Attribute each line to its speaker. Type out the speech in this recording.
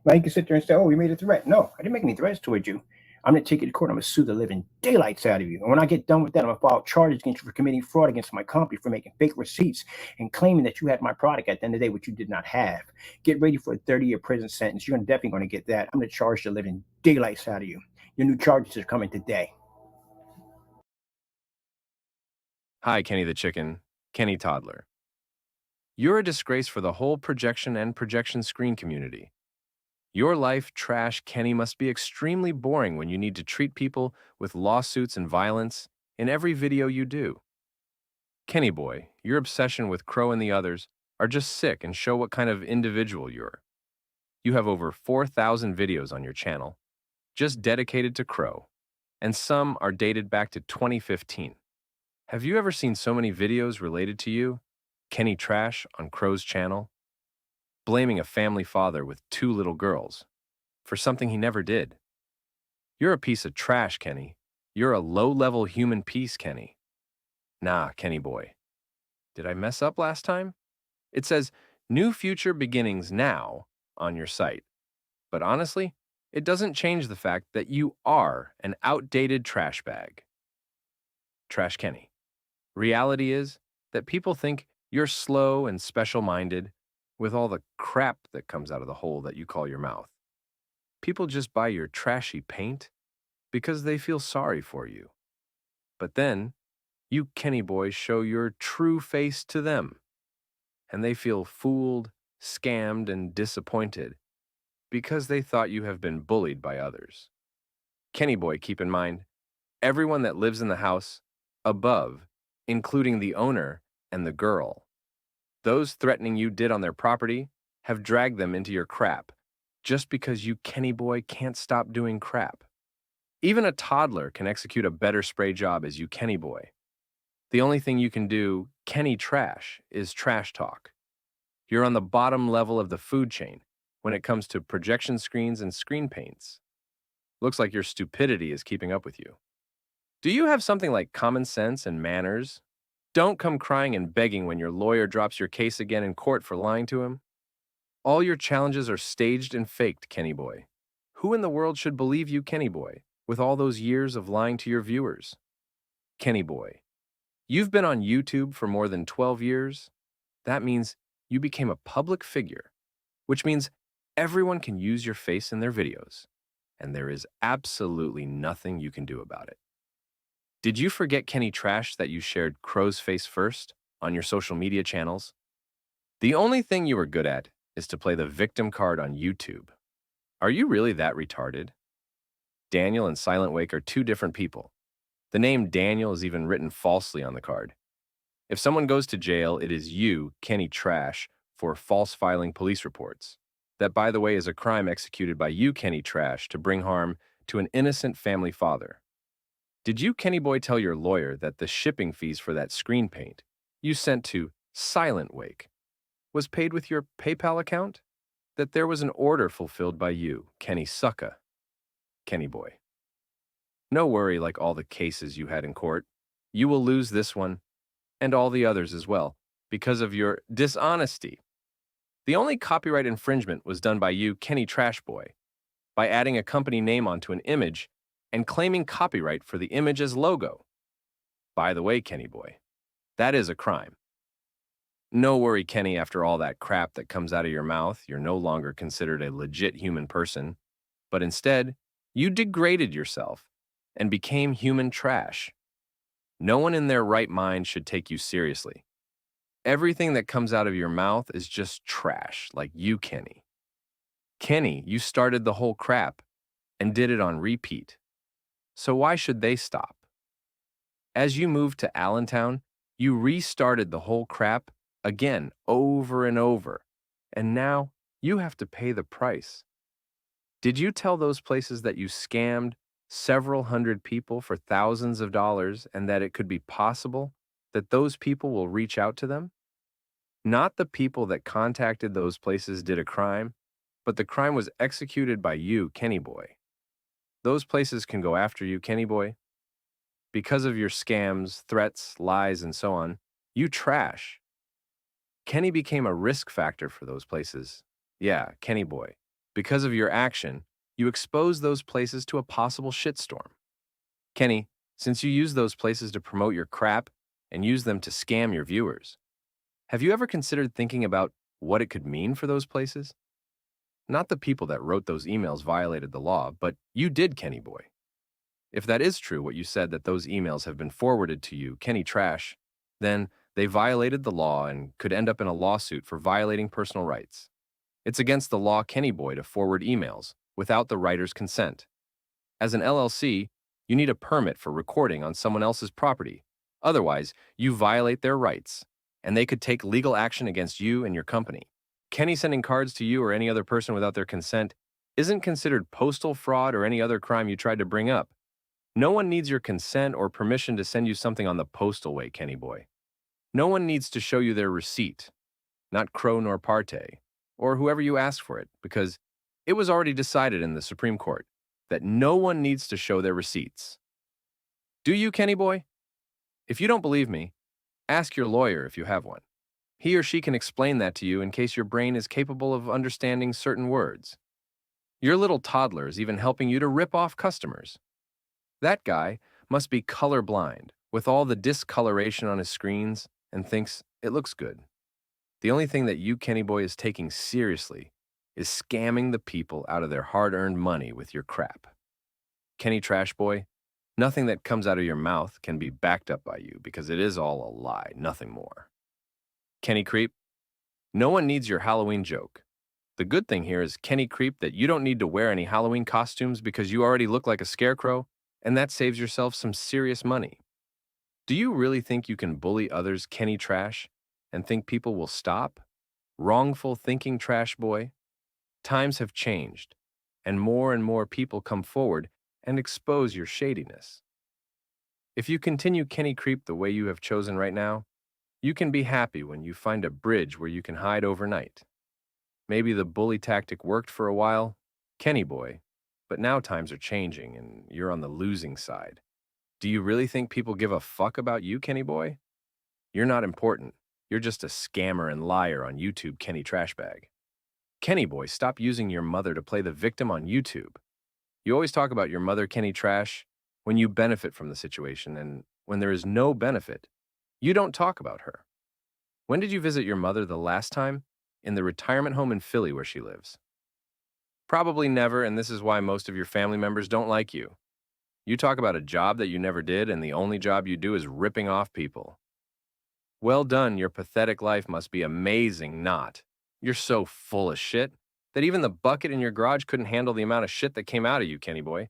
Speaker 1: Now you can sit there and say, "Oh, you made a threat." No, I didn't make any threats towards you. I'm gonna take you to court. I'm gonna sue the living daylights out of you. And when I get done with that, I'm gonna file charges against you for committing fraud against my company for making fake receipts and claiming that you had my product at the end of the day, which you did not have. Get ready for a 30-year prison sentence. You're definitely gonna get that. I'm gonna charge the living daylights out of you. Your new charges are coming today.
Speaker 2: Hi, Kenny the Chicken, Kenny Toddler. You're a disgrace for the whole projection and projection screen community. Your life, trash, Kenny, must be extremely boring when you need to treat people with lawsuits and violence in every video you do. Kenny boy, your obsession with Crow and the others are just sick and show what kind of individual you're. You have over 4,000 videos on your channel, just dedicated to Crow, and some are dated back to 2015. Have you ever seen so many videos related to you, Kenny Trash, on Crow's channel? Blaming a family father with 2 little girls for something he never did. You're a piece of trash, Kenny. You're a low-level human piece, Kenny. Nah, Kenny boy. Did I mess up last time? It says, New Future Beginnings Now on your site. But honestly, it doesn't change the fact that you are an outdated trash bag. Trash Kenny. Reality is that people think you're slow and special-minded with all the crap that comes out of the hole that you call your mouth. People just buy your trashy paint because they feel sorry for you. But then, you Kenny boys show your true face to them, and they feel fooled, scammed, and disappointed because they thought you have been bullied by others. Kenny boy, keep in mind, everyone that lives in the house above, including the owner and the girl, those threatening you did on their property have dragged them into your crap just because you Kenny boy can't stop doing crap. Even a toddler can execute a better spray job as you Kenny boy. The only thing you can do, Kenny Trash, is trash talk. You're on the bottom level of the food chain when it comes to projection screens and screen paints. Looks like your stupidity is keeping up with you. Do you have something like common sense and manners? Don't come crying and begging when your lawyer drops your case again in court for lying to him. All your challenges are staged and faked, Kenny boy. Who in the world should believe you, Kenny boy, with all those years of lying to your viewers? Kenny boy, you've been on YouTube for more than 12 years. That means you became a public figure, which means everyone can use your face in their videos, and there is absolutely nothing you can do about it. Did you forget, Kenny Trash, that you shared Crow's face first on your social media channels? The only thing you are good at is to play the victim card on YouTube. Are you really that retarded? Daniel and Silent Wake are 2 different people. The name Daniel is even written falsely on the card. If someone goes to jail, it is you, Kenny Trash, for false filing police reports. That, by the way, is a crime executed by you, Kenny Trash, to bring harm to an innocent family father. Did you, Kenny Boy, tell your lawyer that the shipping fees for that screen paint you sent to Silent Wake was paid with your PayPal account? That there was an order fulfilled by you, Kenny Sucka? Kenny Boy. No worry, like all the cases you had in court. You will lose this one, and all the others as well, because of your dishonesty. The only copyright infringement was done by you, Kenny Trash Boy, by adding a company name onto an image and claiming copyright for the image as logo. By the way, Kenny Boy, that is a crime. No worry, Kenny, after all that crap that comes out of your mouth, you're no longer considered a legit human person, but instead, you degraded yourself and became human trash. No one in their right mind should take you seriously. Everything that comes out of your mouth is just trash, like you, Kenny. Kenny, you started the whole crap and did it on repeat. So why should they stop? As you moved to Allentown, you restarted the whole crap again, over and over, and now you have to pay the price. Did you tell those places that you scammed several hundred people for thousands of dollars and that it could be possible that those people will reach out to them? Not the people that contacted those places did a crime, but the crime was executed by you, Kenny Boy. Those places can go after you, Kenny Boy. Because of your scams, threats, lies, and so on, you trash. Kenny became a risk factor for those places. Yeah, Kenny Boy. Because of your action, you expose those places to a possible shitstorm. Kenny, since you use those places to promote your crap and use them to scam your viewers, have you ever considered thinking about what it could mean for those places? Not the people that wrote those emails violated the law, but you did, Kenny boy. If that is true, what you said that those emails have been forwarded to you, Kenny Trash, then they violated the law and could end up in a lawsuit for violating personal rights. It's against the law, Kenny boy, to forward emails without the writer's consent. As an LLC, you need a permit for recording on someone else's property. Otherwise, you violate their rights, and they could take legal action against you and your company. Kenny sending cards to you or any other person without their consent isn't considered postal fraud or any other crime you tried to bring up. No one needs your consent or permission to send you something on the postal way, Kenny boy. No one needs to show you their receipt, not Crow nor Parte, or whoever you ask for it, because it was already decided in the Supreme Court that no one needs to show their receipts. Do you, Kenny boy? If you don't believe me, ask your lawyer if you have one. He or she can explain that to you in case your brain is capable of understanding certain words. Your little toddler is even helping you to rip off customers. That guy must be colorblind with all the discoloration on his screens and thinks it looks good. The only thing that you, Kenny boy, is taking seriously is scamming the people out of their hard-earned money with your crap. Kenny Trash boy, nothing that comes out of your mouth can be backed up by you because it is all a lie, nothing more. Kenny Creep, no one needs your Halloween joke. The good thing here is, Kenny Creep, that you don't need to wear any Halloween costumes because you already look like a scarecrow, and that saves yourself some serious money. Do you really think you can bully others, Kenny Trash, and think people will stop? Wrongful thinking, Trash boy. Times have changed, and more people come forward and expose your shadiness. If you continue, Kenny Creep, the way you have chosen right now, you can be happy when you find a bridge where you can hide overnight. Maybe the bully tactic worked for a while, Kenny boy, but now times are changing and you're on the losing side. Do you really think people give a fuck about you, Kenny boy? You're not important. You're just a scammer and liar on YouTube, Kenny Trashbag. Kenny boy, stop using your mother to play the victim on YouTube. You always talk about your mother, Kenny Trash, when you benefit from the situation, and when there is no benefit, you don't talk about her. When did you visit your mother the last time? In the retirement home in Philly where she lives. Probably never, and this is why most of your family members don't like you. You talk about a job that you never did, and the only job you do is ripping off people. Well done, your pathetic life must be amazing, not. You're so full of shit that even the bucket in your garage couldn't handle the amount of shit that came out of you, Kenny boy.